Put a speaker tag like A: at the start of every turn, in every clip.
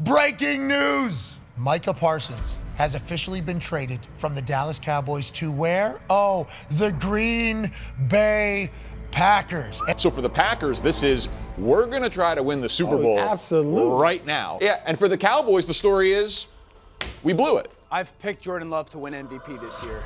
A: Breaking news! Micah Parsons has officially been traded from the Dallas Cowboys to where? Oh, the Green Bay Packers.
B: So for the Packers, this is, we're going to try to win the Super Bowl
C: absolutely.
B: right now. Yeah, and for the Cowboys, the story is, we blew it.
D: I've picked Jordan Love to win MVP this year.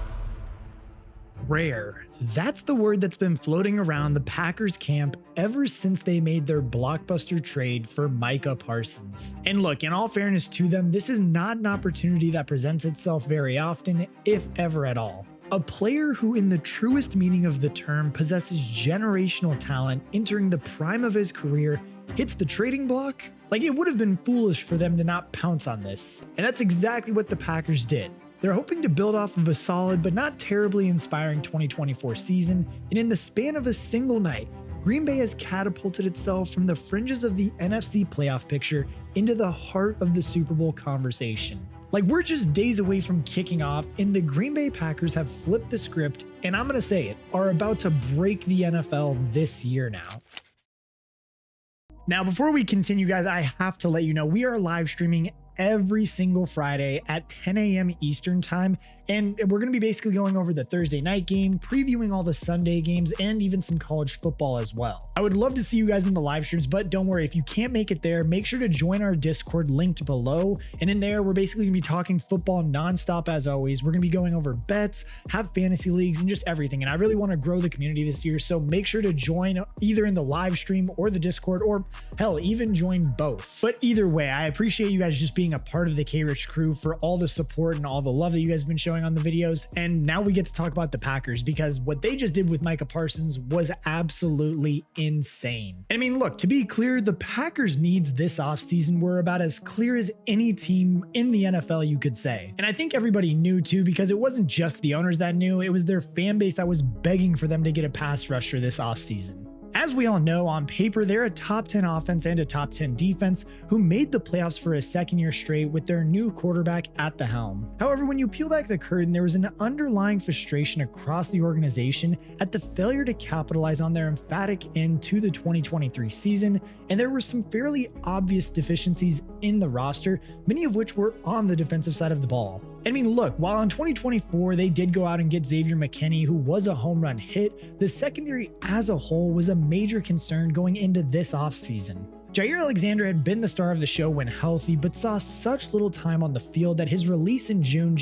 E: Rare. That's the word that's been floating around the Packers camp ever since they made their blockbuster trade for Micah Parsons. And look, in all fairness to them, this is not an opportunity that presents itself very often, if ever at all. A player who, in the truest meaning of the term, possesses generational talent entering the prime of his career hits the trading block? Like, it would have been foolish for them to not pounce on this. And that's exactly what the Packers did. They're hoping to build off of a solid but not terribly inspiring 2024 season, and in the span of a single night, Green Bay has catapulted itself from the fringes of the NFC playoff picture into the heart of the Super Bowl conversation. Like, we're just days away from kicking off, and the Green Bay Packers have flipped the script, and I'm gonna say it, are about to break the NFL this year now. Now, before we continue, guys, I have to let you know we are live streaming every single Friday at 10 a.m. Eastern time, and we're going to be basically going over the Thursday night game, previewing all the Sunday games, and even some college football as well. I would love to see you guys in the live streams, but don't worry, if you can't make it there, make sure to join our Discord linked below, and in there, we're basically going to be talking football nonstop as always. We're going to be going over bets, have fantasy leagues, and just everything, and I really want to grow the community this year, so make sure to join either in the live stream or the Discord, or hell, even join both. But either way, I appreciate you guys just being a part of the Krich crew for all the support and all the love that you guys have been showing on the videos. And now we get to talk about the Packers, because what they just did with Micah Parsons was absolutely insane. I mean, look, to be clear, the Packers' needs this offseason were about as clear as any team in the NFL, you could say. And I think everybody knew too, because it wasn't just the owners that knew, it was their fan base that was begging for them to get a pass rusher this offseason. As we all know, on paper, they're a top 10 offense and a top 10 defense who made the playoffs for a second year straight with their new quarterback at the helm. However, when you peel back the curtain, there was an underlying frustration across the organization at the failure to capitalize on their emphatic end to the 2023 season, and there were some fairly obvious deficiencies in the roster, many of which were on the defensive side of the ball. I mean, look, while in 2024 they did go out and get Xavier McKinney, who was a home run hit, the secondary as a whole was a major concern going into this offseason. Jair Alexander had been the star of the show when healthy, but saw such little time on the field that his release in June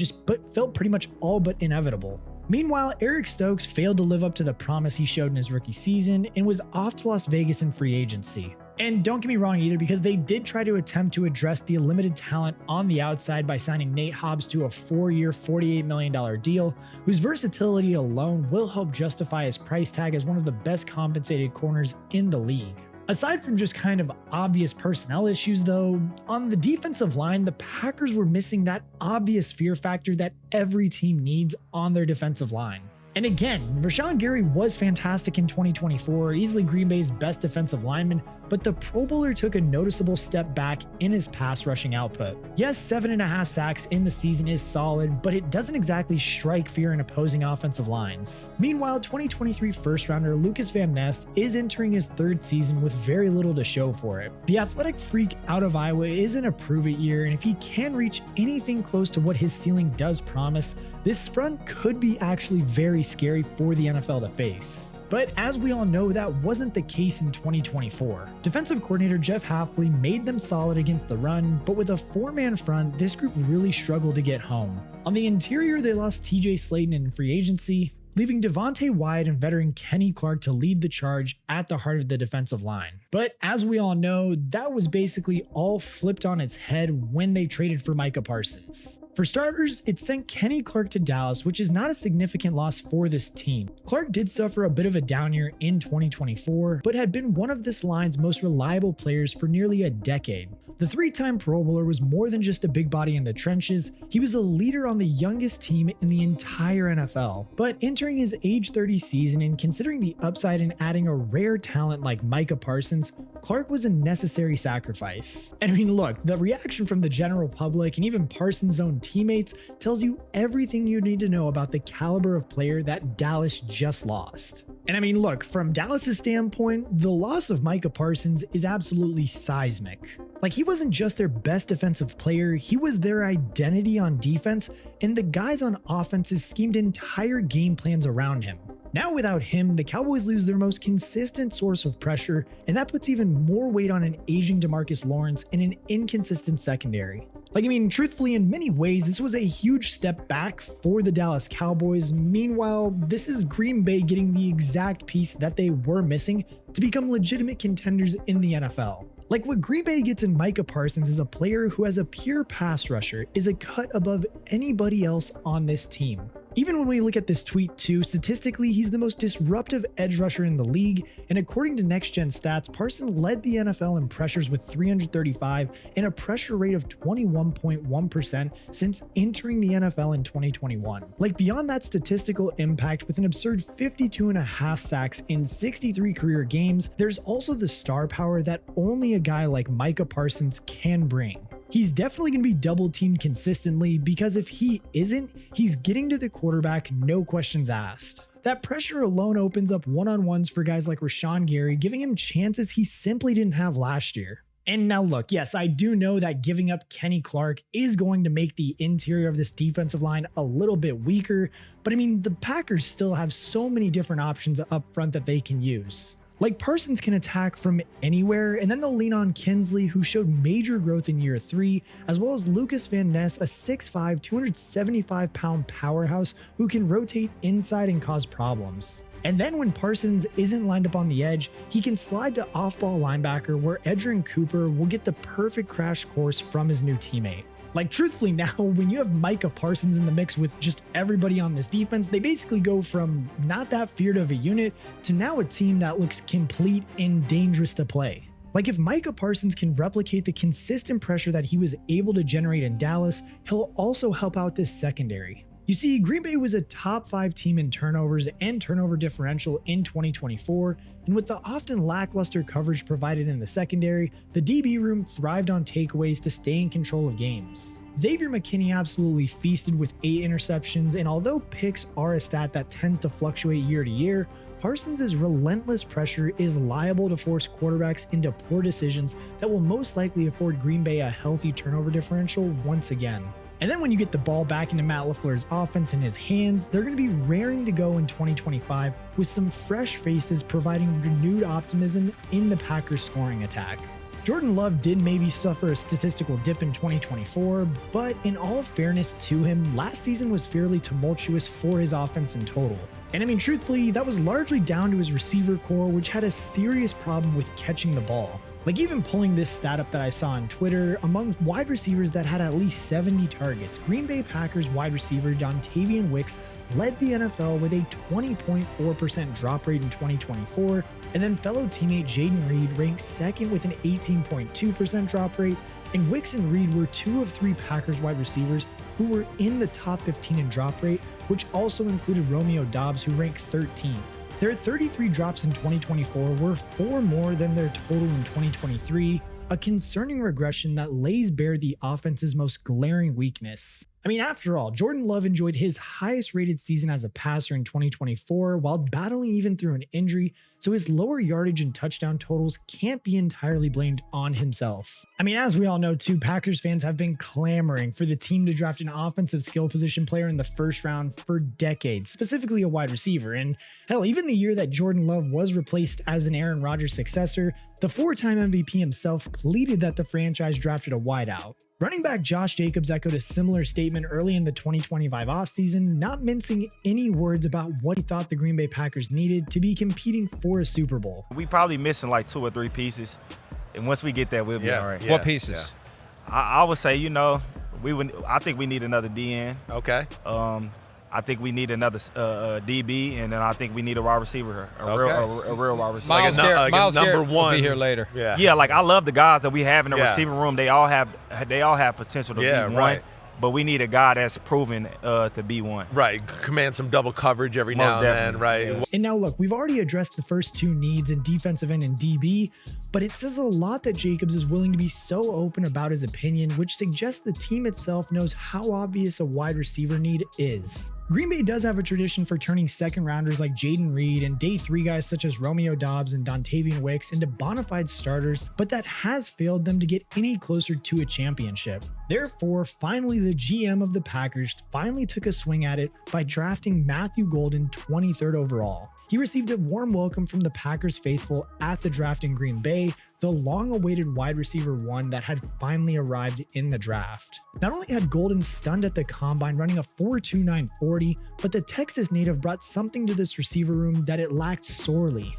E: felt pretty much all but inevitable. Meanwhile, Eric Stokes failed to live up to the promise he showed in his rookie season and was off to Las Vegas in free agency. And don't get me wrong either, because they did try to attempt to address the limited talent on the outside by signing Nate Hobbs to a 4-year, $48 million deal, whose versatility alone will help justify his price tag as one of the best compensated corners in the league. Aside from just kind of obvious personnel issues though, on the defensive line, the Packers were missing that obvious fear factor that every team needs on their defensive line. And again, Rashawn Gary was fantastic in 2024, easily Green Bay's best defensive lineman, but the Pro Bowler took a noticeable step back in his pass rushing output. Yes, 7.5 sacks in the season is solid, but it doesn't exactly strike fear in opposing offensive lines. Meanwhile, 2023 first rounder Lucas Van Ness is entering his third season with very little to show for it. The athletic freak out of Iowa is in a prove-it year, and if he can reach anything close to what his ceiling does promise, this front could be actually very scary for the NFL to face. But as we all know, that wasn't the case in 2024. Defensive coordinator Jeff Hafley made them solid against the run, but with a 4-man front, this group really struggled to get home. On the interior, they lost TJ Slaton in free agency, leaving Devontae Wyatt and veteran Kenny Clark to lead the charge at the heart of the defensive line. But as we all know, that was basically all flipped on its head when they traded for Micah Parsons. For starters, it sent Kenny Clark to Dallas, which is not a significant loss for this team. Clark did suffer a bit of a down year in 2024, but had been one of this line's most reliable players for nearly a decade. The 3-time Pro Bowler was more than just a big body in the trenches, he was a leader on the youngest team in the entire NFL. But entering his age 30 season and considering the upside in adding a rare talent like Micah Parsons, Clark was a necessary sacrifice. And I mean, look, the reaction from the general public and even Parsons' own teammates tells you everything you need to know about the caliber of player that Dallas just lost. And I mean, look, from Dallas's standpoint, the loss of Micah Parsons is absolutely seismic. Like, he wasn't just their best defensive player, he was their identity on defense, and the guys on offenses schemed entire game plans around him. Now without him, the Cowboys lose their most consistent source of pressure, and that puts even more weight on an aging DeMarcus Lawrence and an inconsistent secondary. Like, I mean, truthfully, in many ways, this was a huge step back for the Dallas Cowboys. Meanwhile, this is Green Bay getting the exact piece that they were missing to become legitimate contenders in the NFL. Like, what Green Bay gets in Micah Parsons is a player who, as a pure pass rusher, is a cut above anybody else on this team. Even when we look at this tweet too, statistically, he's the most disruptive edge rusher in the league, and according to Next Gen Stats, Parsons led the NFL in pressures with 335 and a pressure rate of 21.1% since entering the NFL in 2021. Like, beyond that statistical impact with an absurd 52.5 sacks in 63 career games, there's also the star power that only a guy like Micah Parsons can bring. He's definitely going to be double teamed consistently because if he isn't, he's getting to the quarterback, no questions asked. That pressure alone opens up one-on-ones for guys like Rashawn Gary, giving him chances he simply didn't have last year. And now look, yes, I do know that giving up Kenny Clark is going to make the interior of this defensive line a little bit weaker, but I mean, the Packers still have so many different options up front that they can use. Like, Parsons can attack from anywhere, and then they'll lean on Kinsley, who showed major growth in year 3, as well as Lucas Van Ness, a 6'5", 275-pound powerhouse who can rotate inside and cause problems. And then when Parsons isn't lined up on the edge, he can slide to off-ball linebacker where Edgerrin Cooper will get the perfect crash course from his new teammate. Like, truthfully now, when you have Micah Parsons in the mix with just everybody on this defense, they basically go from not that feared of a unit to now a team that looks complete and dangerous to play. Like, if Micah Parsons can replicate the consistent pressure that he was able to generate in Dallas, he'll also help out this secondary. You see, Green Bay was a top 5 team in turnovers and turnover differential in 2024, and with the often lackluster coverage provided in the secondary, the DB room thrived on takeaways to stay in control of games. Xavier McKinney absolutely feasted with 8 interceptions, and although picks are a stat that tends to fluctuate year to year, Parsons' relentless pressure is liable to force quarterbacks into poor decisions that will most likely afford Green Bay a healthy turnover differential once again. And then when you get the ball back into Matt LaFleur's offense in his hands, they're going to be raring to go in 2025 with some fresh faces providing renewed optimism in the Packers scoring attack. Jordan Love did maybe suffer a statistical dip in 2024, but in all fairness to him, last season was fairly tumultuous for his offense in total. And I mean, truthfully, that was largely down to his receiver core, which had a serious problem with catching the ball. Like, even pulling this stat up that I saw on Twitter, among wide receivers that had at least 70 targets, Green Bay Packers wide receiver Dontavian Wicks led the NFL with a 20.4% drop rate in 2024, and then fellow teammate Jaden Reed ranked second with an 18.2% drop rate, and Wicks and Reed were 2 of 3 Packers wide receivers who were in the top 15 in drop rate, which also included Romeo Doubs, who ranked 13th. Their 33 drops in 2024 were 4 more than their total in 2023, a concerning regression that lays bare the offense's most glaring weakness. I mean, after all, Jordan Love enjoyed his highest rated season as a passer in 2024 while battling even through an injury, so his lower yardage and touchdown totals can't be entirely blamed on himself. I mean, as we all know too, Packers fans have been clamoring for the team to draft an offensive skill position player in the first round for decades, specifically a wide receiver, and hell, even the year that Jordan Love was replaced as an Aaron Rodgers successor, the 4-time MVP himself pleaded that the franchise drafted a wideout. Running back Josh Jacobs echoed a similar statement early in the 2025 offseason, not mincing any words about what he thought the Green Bay Packers needed to be competing for a Super Bowl.
C: We probably missing like 2 or 3 pieces, and once we get that, we'll be all right.
F: What pieces?
C: I would say, I think we need another DN.
F: Okay.
C: I think we need another DB, and then I think we need a wide receiver, a real wide receiver.
F: Miles Garrett
G: number
F: will
G: one
F: be here later.
C: Yeah, like I love the guys that we have in the receiver room. They all have potential to be one.
F: Right.
C: but we need a guy that's proven to be one.
F: Right, command some double coverage every
C: Most
F: now and then,
C: definitely.
F: right?
C: Yeah.
E: And now look, we've already addressed the first two needs in defensive end and DB, but it says a lot that Jacobs is willing to be so open about his opinion, which suggests the team itself knows how obvious a wide receiver need is. Green Bay does have a tradition for turning second rounders like Jaden Reed and day 3 guys such as Romeo Doubs and Dontavian Wicks into bona fide starters, but that has failed them to get any closer to a championship. Therefore, finally the GM of the Packers finally took a swing at it by drafting Matthew Golden 23rd overall. He received a warm welcome from the Packers faithful at the draft in Green Bay, the long-awaited wide receiver 1 that had finally arrived in the draft. Not only had Golden stunned at the combine running a 4.29 40, but the Texas native brought something to this receiver room that it lacked sorely: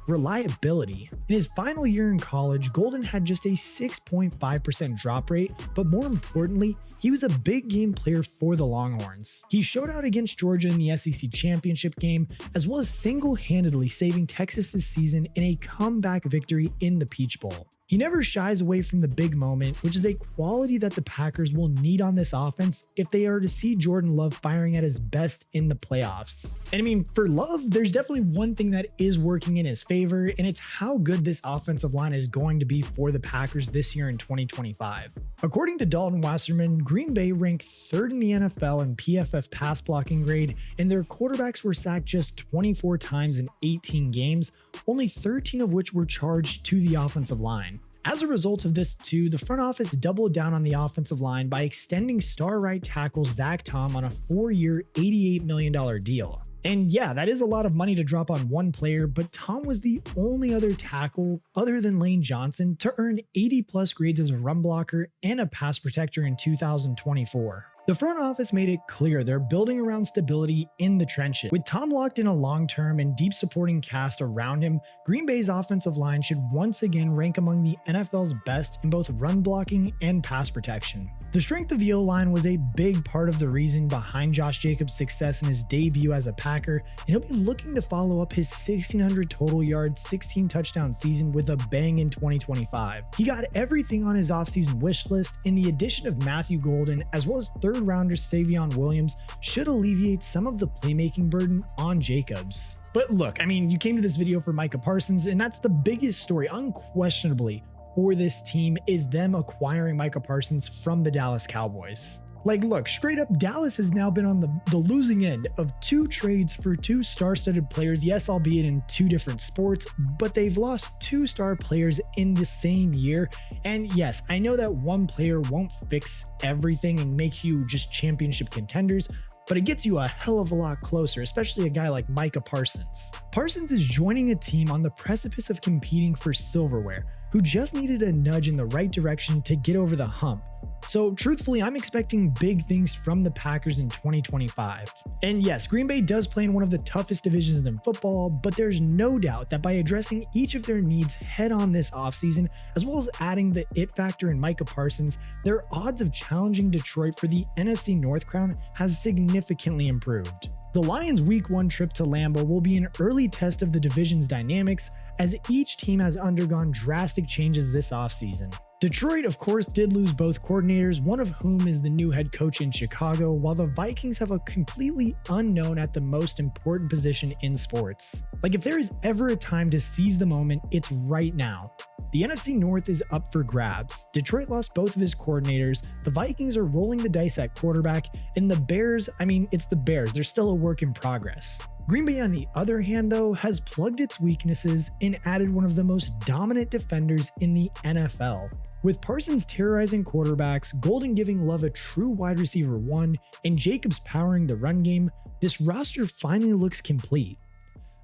E: reliability. In his final year in college, Golden had just a 6.5% drop rate, but more importantly, he was a big game player for the Longhorns. He showed out against Georgia in the SEC championship game, as well as single-handedly saving Texas's season in a comeback victory in the Peach Bowl. He never shies away from the big moment, which is a quality that the Packers will need on this offense if they are to see Jordan Love firing at his best in the playoffs. And I mean, for Love, there's definitely one thing that is working in his favor, and it's how good this offensive line is going to be for the Packers this year in 2025. According to Dalton Wasserman, Green Bay ranked 3rd in the NFL in PFF pass blocking grade, and their quarterbacks were sacked just 24 times in 18 games, only 13 of which were charged to the offensive line. As a result of this too, the front office doubled down on the offensive line by extending star right tackle Zach Tom on a 4-year, $88 million deal. And yeah, that is a lot of money to drop on one player, but Tom was the only other tackle other than Lane Johnson to earn 80 plus grades as a run blocker and a pass protector in 2024. The front office made it clear they're building around stability in the trenches. With Tom locked in a long-term and deep supporting cast around him, Green Bay's offensive line should once again rank among the NFL's best in both run blocking and pass protection. The strength of the O-line was a big part of the reason behind Josh Jacobs' success in his debut as a Packer, and he'll be looking to follow up his 1,600 total yards, 16 touchdown season with a bang in 2025. He got everything on his offseason wish list, and the addition of Matthew Golden as well as third rounder Savion Williams should alleviate some of the playmaking burden on Jacobs. But look, I mean, you came to this video for Micah Parsons, and that's the biggest story, unquestionably, for this team is them acquiring Micah Parsons from the Dallas Cowboys. Like, look, straight up, Dallas has now been on the losing end of 2 trades for 2 star-studded players, yes, albeit in 2 different sports, but they've lost 2 star players in the same year. And yes, I know that one player won't fix everything and make you just championship contenders, but it gets you a hell of a lot closer, especially a guy like Micah Parsons. Parsons is joining a team on the precipice of competing for silverware, who just needed a nudge in the right direction to get over the hump. So truthfully, I'm expecting big things from the Packers in 2025. And yes, Green Bay does play in one of the toughest divisions in football, but there's no doubt that by addressing each of their needs head on this offseason, as well as adding the it factor in Micah Parsons, their odds of challenging Detroit for the NFC North crown have significantly improved. The Lions' Week 1 trip to Lambeau will be an early test of the division's dynamics, as each team has undergone drastic changes this offseason. Detroit, of course, did lose both coordinators, one of whom is the new head coach in Chicago, while the Vikings have a completely unknown at the most important position in sports. Like, if there is ever a time to seize the moment, it's right now. The NFC North is up for grabs. Detroit lost both of his coordinators, the Vikings are rolling the dice at quarterback, and the Bears, I mean, it's the Bears, they're still a work in progress. Green Bay, on the other hand, though, has plugged its weaknesses and added one of the most dominant defenders in the NFL. With Parsons terrorizing quarterbacks, Golden giving Love a true wide receiver 1, and Jacobs powering the run game, this roster finally looks complete.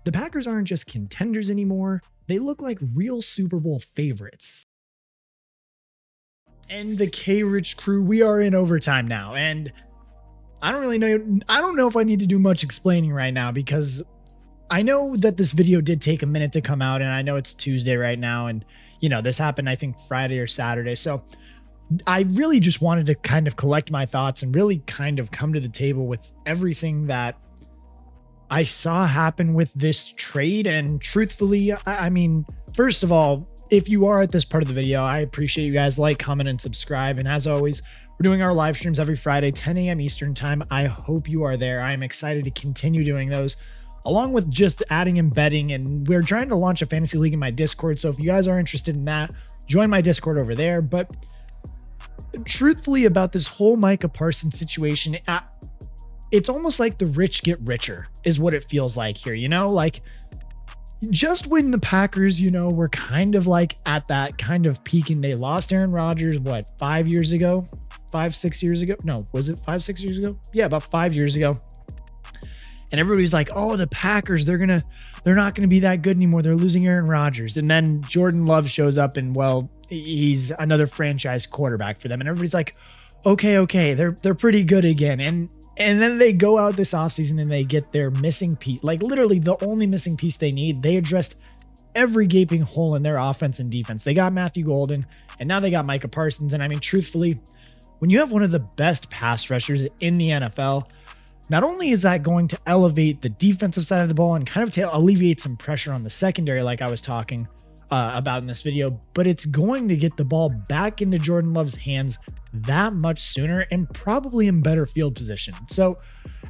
E: The Packers aren't just contenders anymore, they look like real Super Bowl favorites. And the Krich crew, we are in overtime now, and I don't know if I need to do much explaining right now, because I know that this video did take a minute to come out, and I know it's Tuesday right now, and you know, this happened, I think, Friday or Saturday. So I really just wanted to kind of collect my thoughts and really kind of come to the table with everything that I saw happen with this trade. And truthfully, I mean, first of all, if you are at this part of the video, I appreciate you guys. Like, comment, and subscribe. And as always, we're doing our live streams every Friday, 10 a.m. Eastern time. I hope you are there. I am excited to continue doing those, along with just adding and betting. And we're trying to launch a fantasy league in my Discord. So if you guys are interested in that, join my Discord over there. But truthfully, about this whole Micah Parsons situation, it's almost like the rich get richer is what it feels like here. You know, like just when the Packers, you know, were kind of like at that kind of peak, and they lost Aaron Rodgers, what, 5 years ago? 6 years ago? No, was it 6 years ago? Yeah, about 5 years ago. And everybody's like, oh, the Packers, they're not going to be that good anymore. They're losing Aaron Rodgers. And then Jordan Love shows up, and well, he's another franchise quarterback for them. And everybody's like, okay, they're pretty good again. And then they go out this offseason and they get their missing piece, like literally the only missing piece they need. They addressed every gaping hole in their offense and defense. They got Matthew Golden, and now they got Micah Parsons. And I mean, truthfully, when you have one of the best pass rushers in the NFL, not only is that going to elevate the defensive side of the ball and kind of to alleviate some pressure on the secondary, like I was talking about in this video, but it's going to get the ball back into Jordan Love's hands that much sooner and probably in better field position. So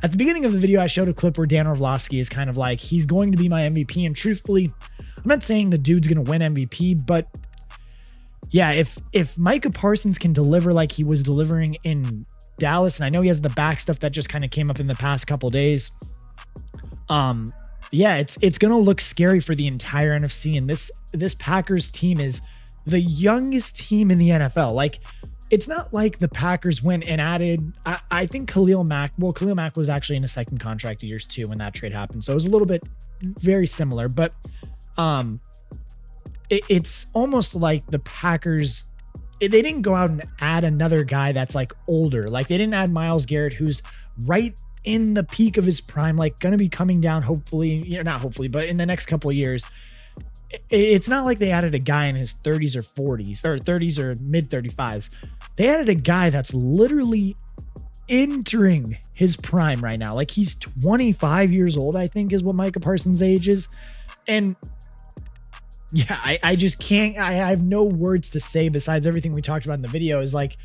E: at the beginning of the video, I showed a clip where Dan Orlovsky is kind of like, he's going to be my MVP. And truthfully, I'm not saying the dude's going to win MVP, but yeah, if Micah Parsons can deliver like he was delivering in Dallas, and I know he has the back stuff that just kind of came up in the past couple days, yeah, it's going to look scary for the entire NFC. And this Packers team is the youngest team in the NFL. Like, it's not like the Packers went and added, I think Khalil Mack was actually in a second contract of years too when that trade happened. So it was a little bit very similar, but it's almost like the Packers, they didn't go out and add another guy that's like older. Like they didn't add Myles Garrett, who's right in the peak of his prime, like going to be coming down, hopefully, not hopefully, but in the next couple of years. It's not like they added a guy in his 30s or 40s or 30s or mid 35s. They added a guy that's literally entering his prime right now. Like he's 25 years old, I think is what Micah Parsons' age is. And yeah, I just can't, I have no words to say besides everything we talked about in the video. Is like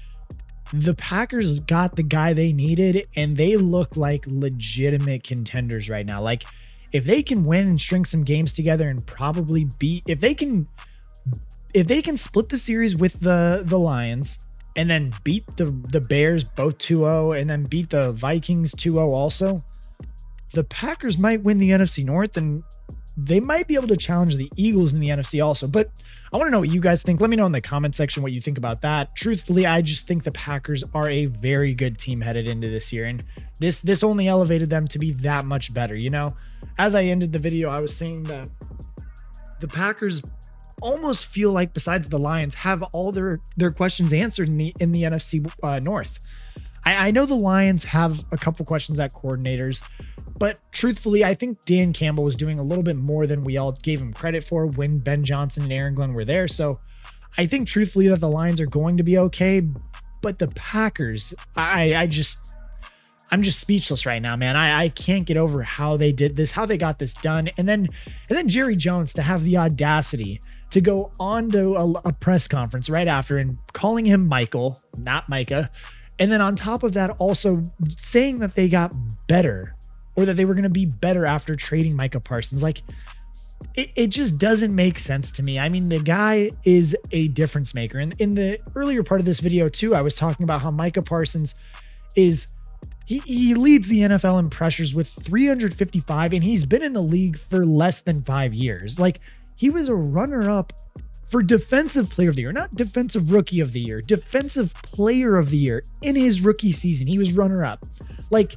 E: the Packers got the guy they needed, and they look like legitimate contenders right now. Like if they can win and string some games together and probably beat, if they can split the series with the Lions and then beat the Bears both 2-0 and then beat the Vikings 2-0 also, the Packers might win the NFC North, and they might be able to challenge the Eagles in the NFC also. But I want to know what you guys think. Let me know in the comment section what you think about that. Truthfully, I just think the Packers are a very good team headed into this year, and this only elevated them to be that much better. You know, as I ended the video, I was saying that the Packers almost feel like, besides the Lions, have all their questions answered in the NFC North. I know the Lions have a couple questions at coordinators, but truthfully, I think Dan Campbell was doing a little bit more than we all gave him credit for when Ben Johnson and Aaron Glenn were there. So I think truthfully that the Lions are going to be okay, but the Packers, I'm just speechless right now, man. I can't get over how they did this, how they got this done. And then Jerry Jones to have the audacity to go on to a press conference right after and calling him Michael, not Micah. And then on top of that, also saying that they got better, or that they were going to be better after trading Micah Parsons. Like, it just doesn't make sense to me. I mean, the guy is a difference maker. And in the earlier part of this video too, I was talking about how Micah Parsons is, he leads the NFL in pressures with 355, and he's been in the league for less than 5 years. Like, he was a runner-up for defensive player of the year, not defensive rookie of the year, defensive player of the year in his rookie season. He was runner-up. Like,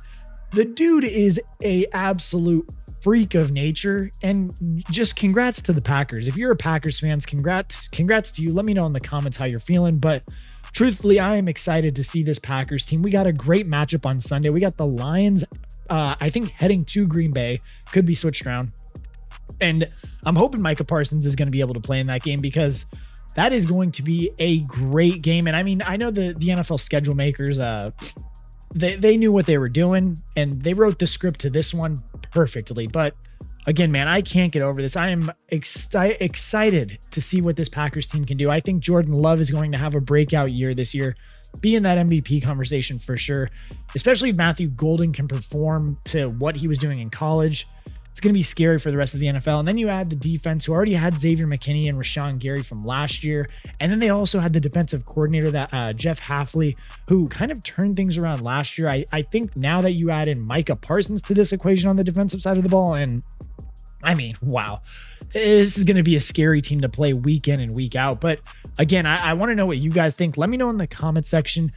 E: the dude is a absolute freak of nature, and just congrats to the Packers. If you're a Packers fan, congrats to you. Let me know in the comments how you're feeling. But truthfully, I am excited to see this Packers team. We got a great matchup on Sunday. We got the Lions, I think, heading to Green Bay, could be switched around. And I'm hoping Micah Parsons is going to be able to play in that game, because that is going to be a great game. And I mean, I know the NFL schedule makers, they knew what they were doing, and they wrote the script to this one perfectly. But again, man, I can't get over this. I am excited to see what this Packers team can do. I think Jordan Love is going to have a breakout year this year, be in that MVP conversation for sure, especially if Matthew Golden can perform to what he was doing in college. It's going to be scary for the rest of the NFL. And then you add the defense, who already had Xavier McKinney and Rashawn Gary from last year. And then they also had the defensive coordinator, that Jeff Hafley, who kind of turned things around last year. I think now that you add in Micah Parsons to this equation on the defensive side of the ball, and I mean, wow, this is going to be a scary team to play week in and week out. But again, I want to know what you guys think. Let me know in the comment section.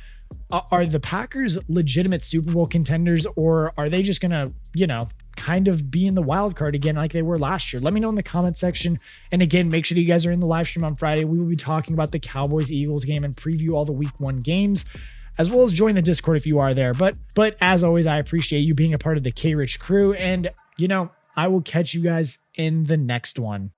E: Are the Packers legitimate Super Bowl contenders, or are they just going to, kind of be in the wild card again like they were last year? Let me know in the comment section. And again, make sure that you guys are in the live stream on Friday. We will be talking about the Cowboys-Eagles game and preview all the week 1 games, as well as join the Discord if you are there. But as always, I appreciate you being a part of the Krich crew. And, I will catch you guys in the next one.